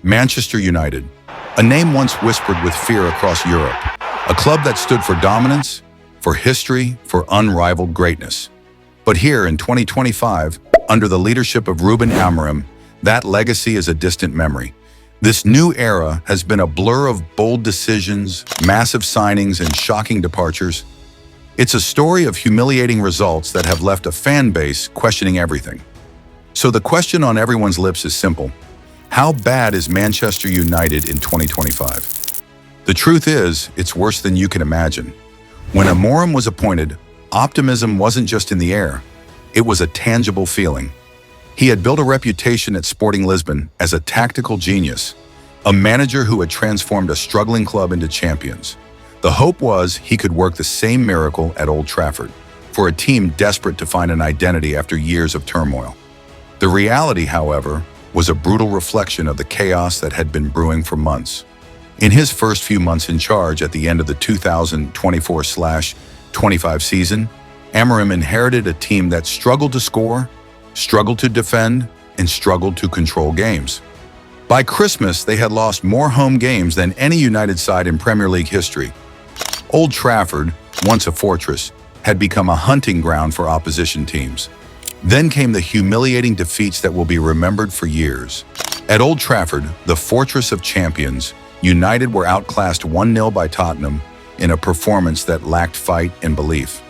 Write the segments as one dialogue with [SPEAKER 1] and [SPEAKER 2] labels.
[SPEAKER 1] Manchester United, a name once whispered with fear across Europe, a club that stood for dominance, for history, for unrivaled greatness. But here in 2025, under the leadership of Rúben Amorim, that legacy is a distant memory. This new era has been a blur of bold decisions, massive signings, and shocking departures. It's a story of humiliating results that have left a fan base questioning everything. So the question on everyone's lips is simple. How bad is Manchester United in 2025? The truth is, it's worse than you can imagine. When Amorim was appointed, optimism wasn't just in the air. It was a tangible feeling. He had built a reputation at Sporting Lisbon as a tactical genius, a manager who had transformed a struggling club into champions. The hope was he could work the same miracle at Old Trafford, for a team desperate to find an identity after years of turmoil. The reality, however, was a brutal reflection of the chaos that had been brewing for months. In his first few months in charge at the end of the 2024-25 season, Amorim inherited a team that struggled to score, struggled to defend, and struggled to control games. By Christmas, they had lost more home games than any United side in Premier League history. Old Trafford, once a fortress, had become a hunting ground for opposition teams. Then came the humiliating defeats that will be remembered for years. At Old Trafford, the fortress of champions, United were outclassed 1-0 by Tottenham in a performance that lacked fight and belief.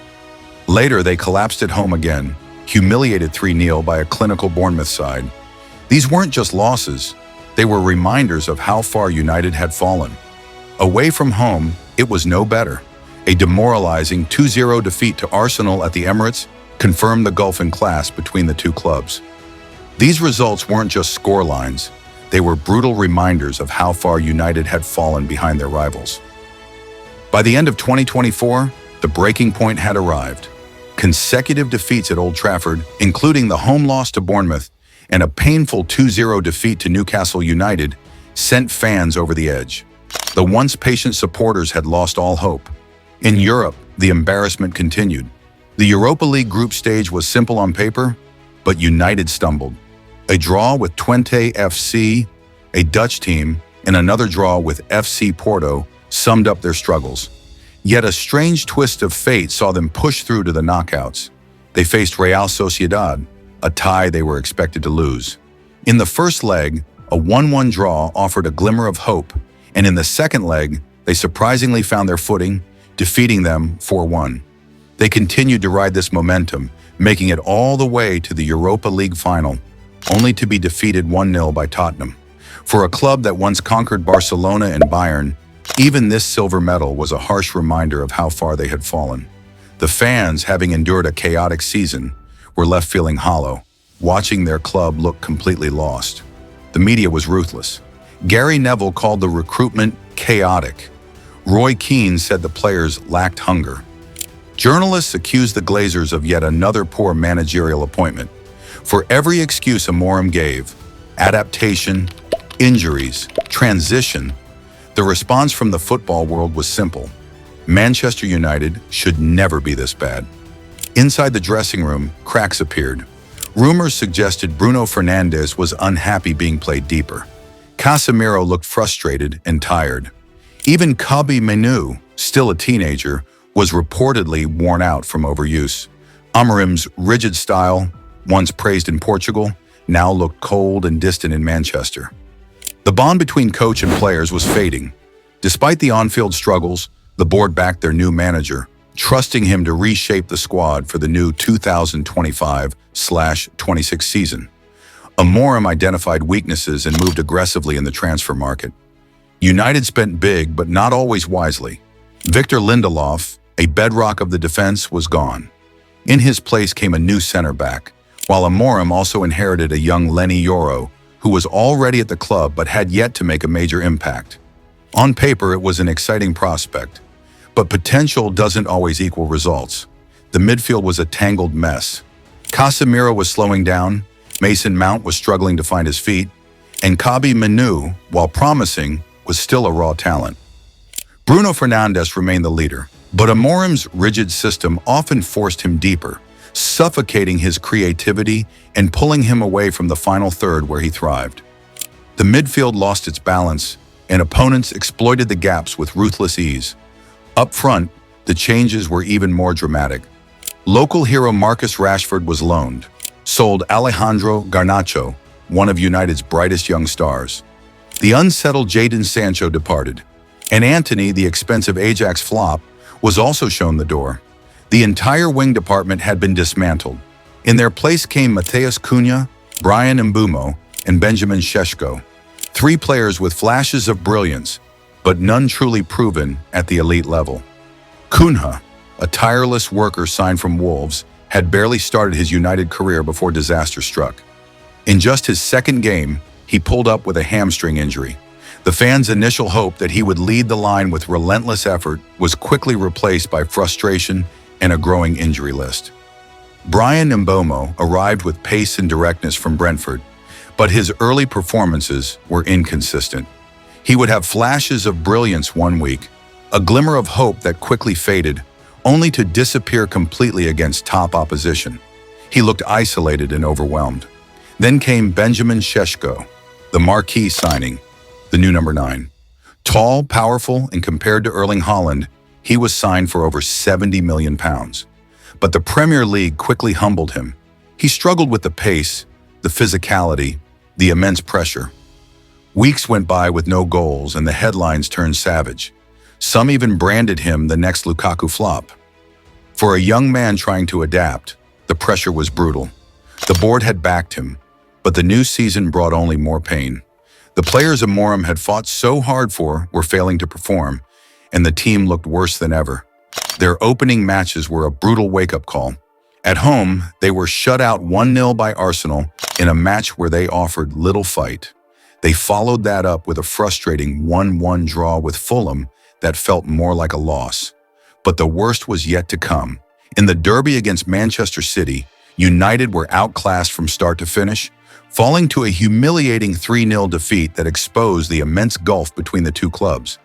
[SPEAKER 1] Later, they collapsed at home again, humiliated 3-0 by a clinical Bournemouth side. These weren't just losses, they were reminders of how far United had fallen. Away from home, it was no better. A demoralizing 2-0 defeat to Arsenal at the Emirates confirmed the gulf in class between the two clubs. These results weren't just scorelines, they were brutal reminders of how far United had fallen behind their rivals. By the end of 2024, the breaking point had arrived. Consecutive defeats at Old Trafford, including the home loss to Bournemouth and a painful 2-0 defeat to Newcastle United, sent fans over the edge. The once patient supporters had lost all hope. In Europe, the embarrassment continued. The Europa League group stage was simple on paper, but United stumbled. A draw with Twente FC, a Dutch team, and another draw with FC Porto summed up their struggles. Yet a strange twist of fate saw them push through to the knockouts. They faced Real Sociedad, a tie they were expected to lose. In the first leg, a 1-1 draw offered a glimmer of hope, and in the second leg, they surprisingly found their footing, defeating them 4-1. They continued to ride this momentum, making it all the way to the Europa League final, only to be defeated 1-0 by Tottenham. For a club that once conquered Barcelona and Bayern, even this silver medal was a harsh reminder of how far they had fallen. The fans, having endured a chaotic season, were left feeling hollow, watching their club look completely lost. The media was ruthless. Gary Neville called the recruitment chaotic. Roy Keane said the players lacked hunger. Journalists accused the Glazers of yet another poor managerial appointment. For every excuse Amorim gave, adaptation, injuries, transition, the response from the football world was simple. Manchester United should never be this bad. Inside the dressing room, cracks appeared. Rumors suggested Bruno Fernandes was unhappy being played deeper. Casemiro looked frustrated and tired. Even Mbeumo, still a teenager, was reportedly worn out from overuse. Amorim's rigid style, once praised in Portugal, now looked cold and distant in Manchester. The bond between coach and players was fading. Despite the on-field struggles, the board backed their new manager, trusting him to reshape the squad for the new 2025-26 season. Amorim identified weaknesses and moved aggressively in the transfer market. United spent big, but not always wisely. Victor Lindelof, a bedrock of the defense, was gone. In his place came a new center back, while Amorim also inherited a young Lenny Yoro, who was already at the club but had yet to make a major impact. On paper, it was an exciting prospect, but potential doesn't always equal results. The midfield was a tangled mess. Casemiro was slowing down, Mason Mount was struggling to find his feet, and Mbeumo, while promising, was still a raw talent. Bruno Fernandes remained the leader, but Amorim's rigid system often forced him deeper, suffocating his creativity and pulling him away from the final third where he thrived. The midfield lost its balance, and opponents exploited the gaps with ruthless ease. Up front, the changes were even more dramatic. Local hero Marcus Rashford was loaned, sold Alejandro Garnacho, one of United's brightest young stars. The unsettled Jadon Sancho departed, and Antony, the expensive Ajax flop, was also shown the door. The entire wing department had been dismantled. In their place came Matheus Cunha, Bryan Mbeumo, and Benjamin Šeško, three players with flashes of brilliance, but none truly proven at the elite level. Cunha, a tireless worker signed from Wolves, had barely started his United career before disaster struck. In just his second game, he pulled up with a hamstring injury. The fans' initial hope that he would lead the line with relentless effort was quickly replaced by frustration and a growing injury list. Bryan Mbeumo arrived with pace and directness from Brentford, but his early performances were inconsistent. He would have flashes of brilliance one week, a glimmer of hope that quickly faded, only to disappear completely against top opposition. He looked isolated and overwhelmed. Then came Benjamin Šeško, the marquee signing, the new number 9. Tall, powerful, and compared to Erling Haaland, he was signed for over £70 million. But the Premier League quickly humbled him. He struggled with the pace, the physicality, the immense pressure. Weeks went by with no goals and the headlines turned savage. Some even branded him the next Lukaku flop. For a young man trying to adapt, the pressure was brutal. The board had backed him, but the new season brought only more pain. The players Amorim had fought so hard for were failing to perform, and the team looked worse than ever. Their opening matches were a brutal wake-up call. At home, they were shut out 1-0 by Arsenal in a match where they offered little fight. They followed that up with a frustrating 1-1 draw with Fulham that felt more like a loss. But the worst was yet to come. In the derby against Manchester City, United were outclassed from start to finish, falling to a humiliating 3-0 defeat that exposed the immense gulf between the two clubs.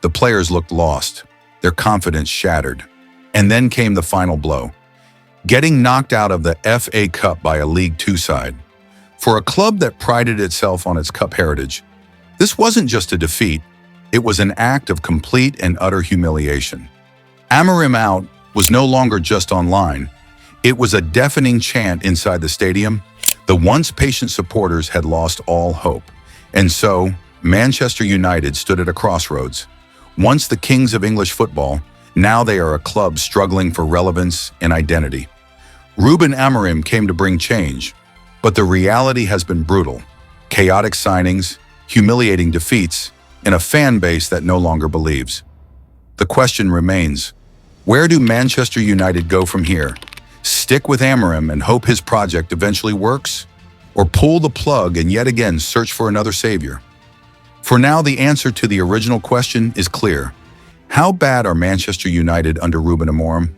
[SPEAKER 1] The players looked lost, their confidence shattered. And then came the final blow, getting knocked out of the FA Cup by a League Two side. For a club that prided itself on its cup heritage, this wasn't just a defeat, it was an act of complete and utter humiliation. Amorim out was no longer just online, it was a deafening chant inside the stadium. The once patient supporters had lost all hope. And so, Manchester United stood at a crossroads. Once the kings of English football, now they are a club struggling for relevance and identity. Rúben Amorim came to bring change, but the reality has been brutal. Chaotic signings, humiliating defeats, and a fan base that no longer believes. The question remains, where do Manchester United go from here? Stick with Amorim and hope his project eventually works? Or pull the plug and yet again search for another savior? For now, the answer to the original question is clear. How bad are Manchester United under Rúben Amorim?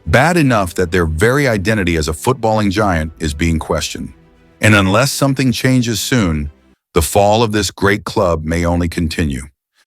[SPEAKER 1] Bad enough that their very identity as a footballing giant is being questioned. And unless something changes soon, the fall of this great club may only continue.